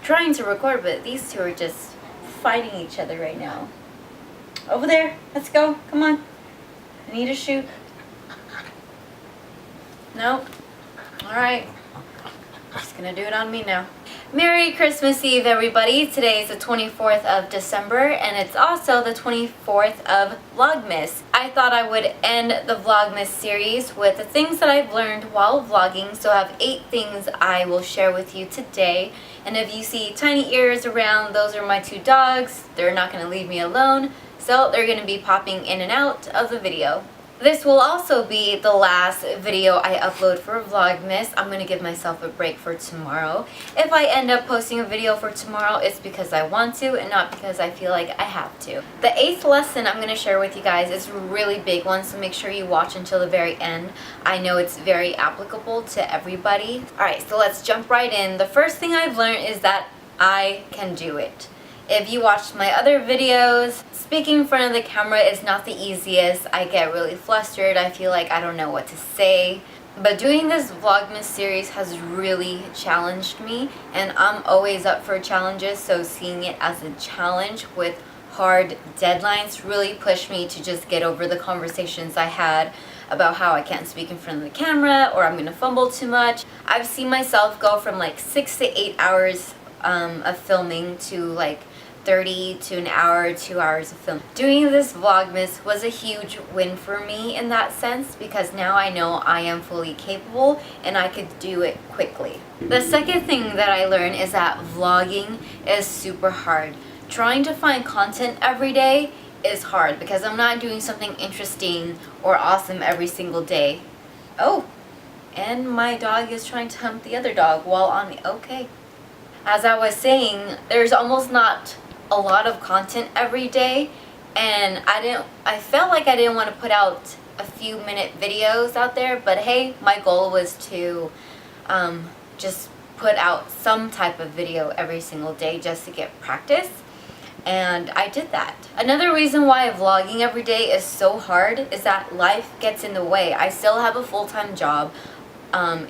trying to record, but these two are just fighting each other right now. Over there, let's go, come on. I need to shoot. Nope. Alright. Just gonna do it on me now. Merry Christmas Eve, everybody. Today is the 24th of December, and it's also the 24th of Vlogmas. I thought I would end the Vlogmas series with the things that I've learned while vlogging, so I have 8 things I will share with you today. And if you see tiny ears around, those are my 2 dogs. They're not going to leave me alone, so they're going to be popping in and out of the video. This will also be the last video I upload for Vlogmas. I'm going to give myself a break for tomorrow. If I end up posting a video for tomorrow, it's because I want to and not because I feel like I have to. The 8th lesson I'm going to share with you guys is a really big one, so make sure you watch until the very end. I know it's very applicable to everybody. Alright, so let's jump right in. The first thing I've learned is that I can do it. If you watched my other videos, speaking in front of the camera is not the easiest. I get really flustered. I feel like I don't know what to say. But doing this Vlogmas series has really challenged me, and I'm always up for challenges, so seeing it as a challenge with hard deadlines really pushed me to just get over the conversations I had about how I can't speak in front of the camera or I'm going to fumble too much. I've seen myself go from like 6 to 8 hours of filming to like 30 to an hour, 2 hours of film. Doing this Vlogmas was a huge win for me in that sense, because now I know I am fully capable and I could do it quickly. The second thing that I learned is that vlogging is super hard. Trying to find content every day is hard because I'm not doing something interesting or awesome every single day. Oh, and my dog is trying to hump the other dog while on me. Okay. As I was saying, there's almost not a lot of content every day, and I felt like I didn't want to put out a few minute videos out there, but hey, my goal was to just put out some type of video every single day just to get practice, and I did that. Another reason why vlogging every day is so hard is that life gets in the way. I still have a full-time job.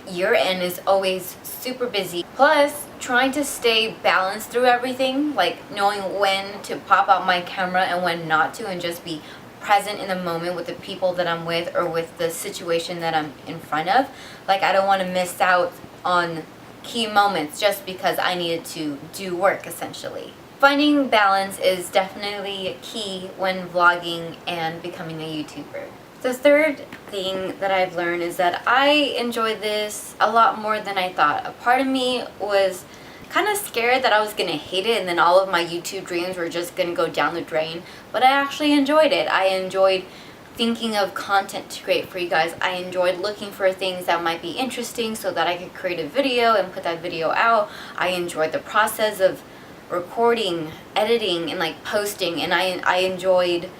Year end is always super busy. Plus, trying to stay balanced through everything, like knowing when to pop out my camera and when not to, and just be present in the moment with the people that I'm with or with the situation that I'm in front of. Like, I don't want to miss out on key moments just because I needed to do work, essentially. Finding balance is definitely key when vlogging and becoming a YouTuber. The third thing that I've learned is that I enjoy this a lot more than I thought. A part of me was kind of scared that I was going to hate it and then all of my YouTube dreams were just going to go down the drain. But I actually enjoyed it. I enjoyed thinking of content to create for you guys. I enjoyed looking for things that might be interesting so that I could create a video and put that video out. I enjoyed the process of recording, editing, and like posting, and I enjoyed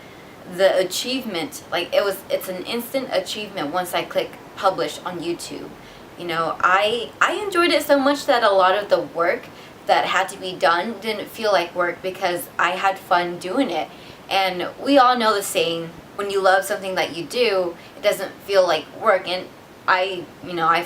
the achievement. Like, it's an instant achievement once I click publish on YouTube. You know, I enjoyed it so much that a lot of the work that had to be done didn't feel like work because I had fun doing it. And we all know the saying, when you love something that you do, it doesn't feel like work. And I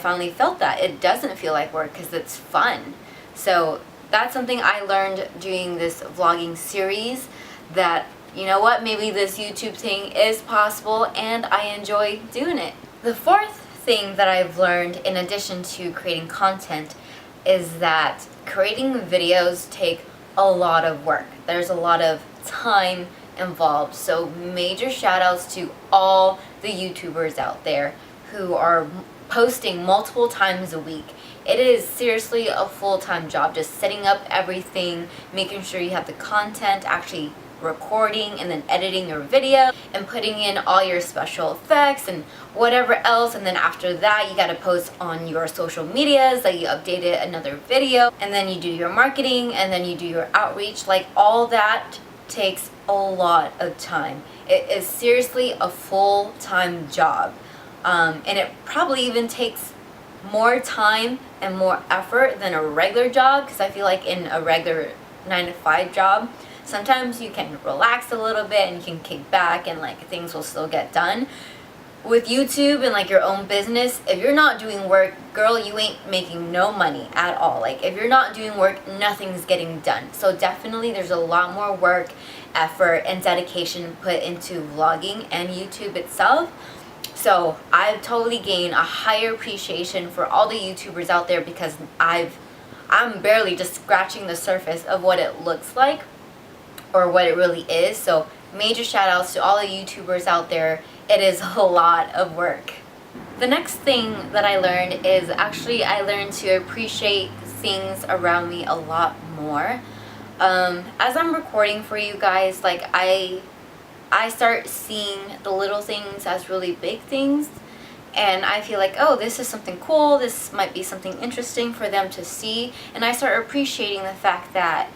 finally felt that it doesn't feel like work because it's fun. So that's something I learned doing this vlogging series, that you know what, maybe this YouTube thing is possible and I enjoy doing it. The fourth thing that I've learned, in addition to creating content, is that creating videos take a lot of work. There's a lot of time involved. So major shout outs to all the YouTubers out there who are posting multiple times a week. It is seriously a full-time job, just setting up everything, making sure you have the content, actually recording and then editing your video and putting in all your special effects and whatever else, and then after that you got to post on your social medias that you updated another video, and then you do your marketing, and then you do your outreach. Like, all that takes a lot of time. It is seriously a full-time job, and it probably even takes more time and more effort than a regular job, because I feel like in a regular 9-to-5 job sometimes you can relax a little bit and you can kick back and like things will still get done. with YouTube and like your own business, if you're not doing work, girl, you ain't making no money at all. Like if you're not doing work, nothing's getting done. So definitely there's a lot more work, effort, and dedication put into vlogging and YouTube itself. So I've totally gained a higher appreciation for all the YouTubers out there, because I'm barely just scratching the surface of what it looks like or what it really is. So major shout outs to all the YouTubers out there. It is a lot of work. The next thing that I learned is actually I learned to appreciate things around me a lot more. As I'm recording for you guys, like I start seeing the little things as really big things, and I feel like, oh, this is something cool, this might be something interesting for them to see, and I start appreciating the fact that,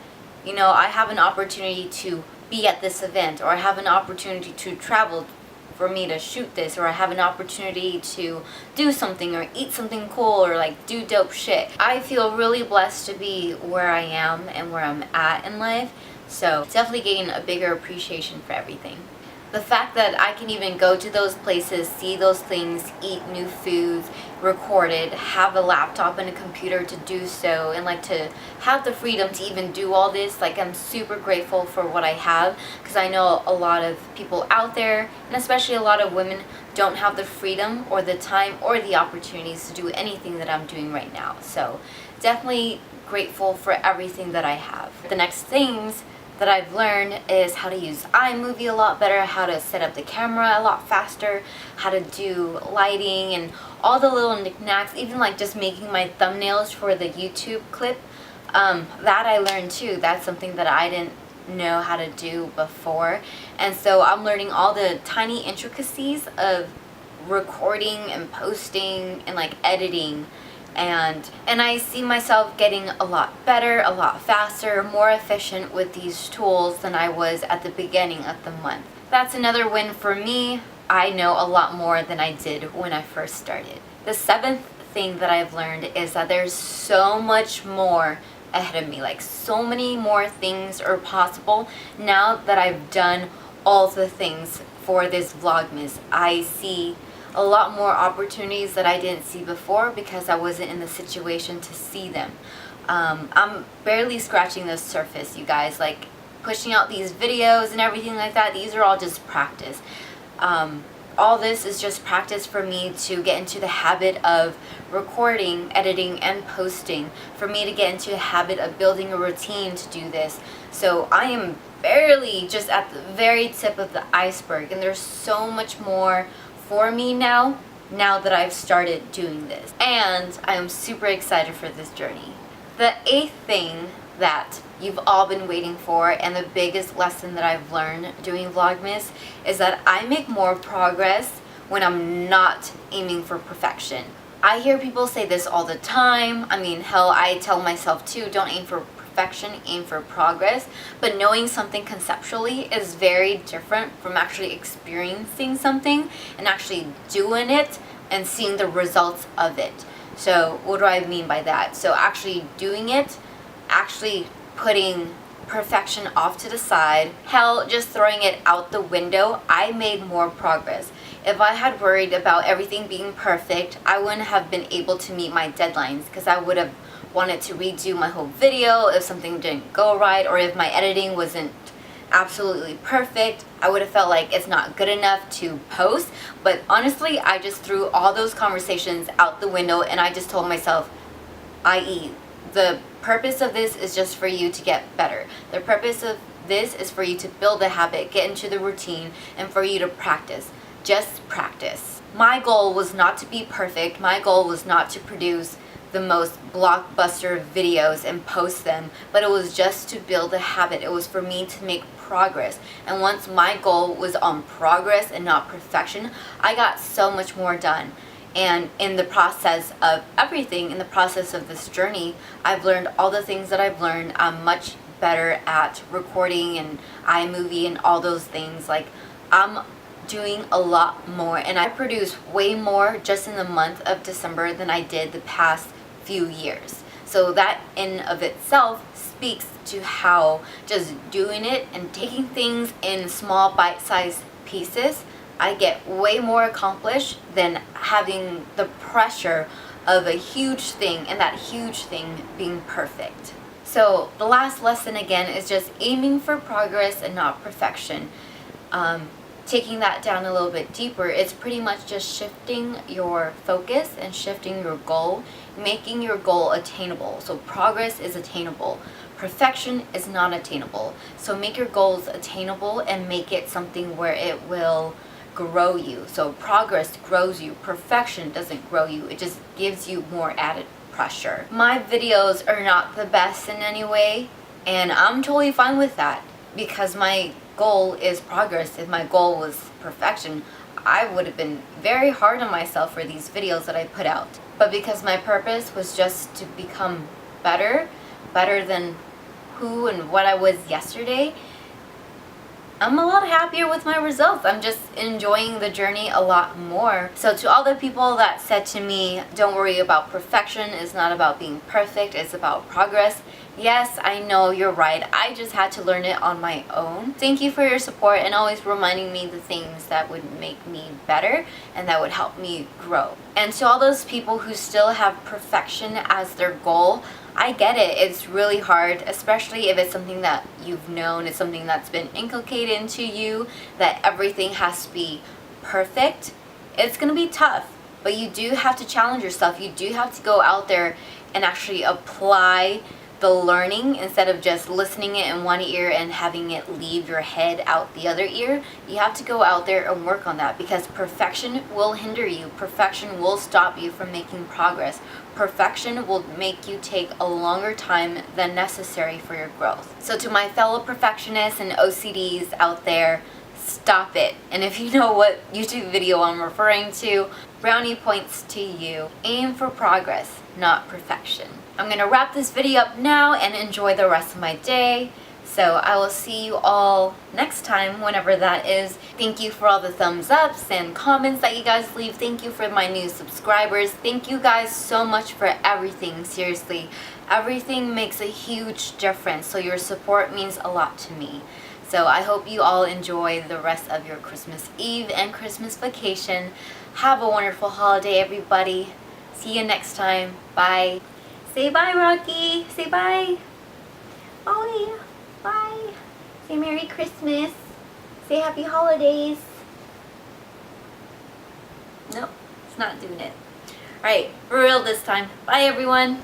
you know, I have an opportunity to be at this event, or I have an opportunity to travel for me to shoot this, or I have an opportunity to do something or eat something cool or like do dope shit. I feel really blessed to be where I am and where I'm at in life, so definitely getting a bigger appreciation for everything. The fact that I can even go to those places, see those things, eat new foods, record it, have a laptop and a computer to do so, and like to have the freedom to even do all this, like I'm super grateful for what I have, because I know a lot of people out there, and especially a lot of women, don't have the freedom or the time or the opportunities to do anything that I'm doing right now. So definitely grateful for everything that I have. The next things that I've learned is how to use iMovie a lot better, how to set up the camera a lot faster, how to do lighting and all the little knickknacks, even like just making my thumbnails for the YouTube clip. That I learned too. That's something that I didn't know how to do before, and so I'm learning all the tiny intricacies of recording and posting and like editing. And I see myself getting a lot better, a lot faster, more efficient with these tools than I was at the beginning of the month. That's another win for me. I know a lot more than I did when I first started. The seventh thing that I've learned is that there's so much more ahead of me. Like so many more things are possible now that I've done all the things for this Vlogmas. I see a lot more opportunities that I didn't see before because I wasn't in the situation to see them. I'm barely scratching the surface, you guys. Like pushing out these videos and everything like that, these are all just practice. All this is just practice for me to get into the habit of recording, editing, and posting, for me to get into the habit of building a routine to do this. So I am barely just at the very tip of the iceberg, and there's so much more for me now that I've started doing this, and I am super excited for this journey. The eighth thing that you've all been waiting for, and the biggest lesson that I've learned doing Vlogmas, is that I make more progress when I'm not aiming for perfection. I hear people say this all the time. I mean, hell, I tell myself too, don't aim for perfection, aim for progress. But knowing something conceptually is very different from actually experiencing something and actually doing it and seeing the results of it. So what do I mean by that? So actually doing it, actually putting perfection off to the side, hell, just throwing it out the window, I made more progress. If I had worried about everything being perfect, I wouldn't have been able to meet my deadlines, because I would have wanted to redo my whole video if something didn't go right, or if my editing wasn't absolutely perfect. I would have felt like it's not good enough to post. But honestly, I just threw all those conversations out the window, and I just told myself, i.e., the purpose of this is just for you to get better. The purpose of this is for you to build a habit, get into the routine, and for you to practice. Just practice. My goal was not to be perfect. My goal was not to produce the most blockbuster videos and post them, but it was just to build a habit. It was for me to make progress. And once my goal was on progress and not perfection, I got so much more done. And in the process of everything, in the process of this journey, I've learned all the things that I've learned. I'm much better at recording and iMovie and all those things. Like, I'm doing a lot more, and I produce way more just in the month of December than I did the past few years. So that in of itself speaks to how just doing it and taking things in small bite-sized pieces I get way more accomplished than having the pressure of a huge thing, and that huge thing being perfect. So the last lesson again is just aiming for progress and not perfection. Taking that down a little bit deeper, it's pretty much just shifting your focus and shifting your goal, making your goal attainable. So progress is attainable. Perfection is not attainable. So make your goals attainable and make it something where it will grow you. So progress grows you. Perfection doesn't grow you. It just gives you more added pressure. My videos are not the best in any way, and I'm totally fine with that, because my goal is progress. If my goal was perfection, I would have been very hard on myself for these videos that I put out. But because my purpose was just to become better than who and what I was yesterday, I'm a lot happier with my results. I'm just enjoying the journey a lot more. So to all the people that said to me, don't worry about perfection, it's not about being perfect, it's about progress. Yes, I know you're right. I just had to learn it on my own. Thank you for your support and always reminding me the things that would make me better and that would help me grow. And to all those people who still have perfection as their goal, I get it. It's really hard, especially if it's something that you've known, it's something that's been inculcated into you, that everything has to be perfect. It's going to be tough, but you do have to challenge yourself. You do have to go out there and actually apply the learning instead of just listening it in one ear and having it leave your head out the other ear. You have to go out there and work on that, because perfection will hinder you. Perfection will stop you from making progress. Perfection will make you take a longer time than necessary for your growth. So to my fellow perfectionists and OCDs out there, stop it. And if you know what YouTube video I'm referring to, brownie points to you. Aim for progress, not perfection. I'm gonna wrap this video up now and enjoy the rest of my day. So I will see you all next time, whenever that is. Thank you for all the thumbs ups and comments that you guys leave. Thank you for my new subscribers. Thank you guys so much for everything. Seriously, everything makes a huge difference. So your support means a lot to me. So I hope you all enjoy the rest of your Christmas Eve and Christmas vacation. Have a wonderful holiday, everybody. See you next time. Bye. Say bye, Rocky. Say bye. Oh yeah. Bye. Say Merry Christmas. Say Happy Holidays. Nope, it's not doing it. Alright, for real this time. Bye, everyone.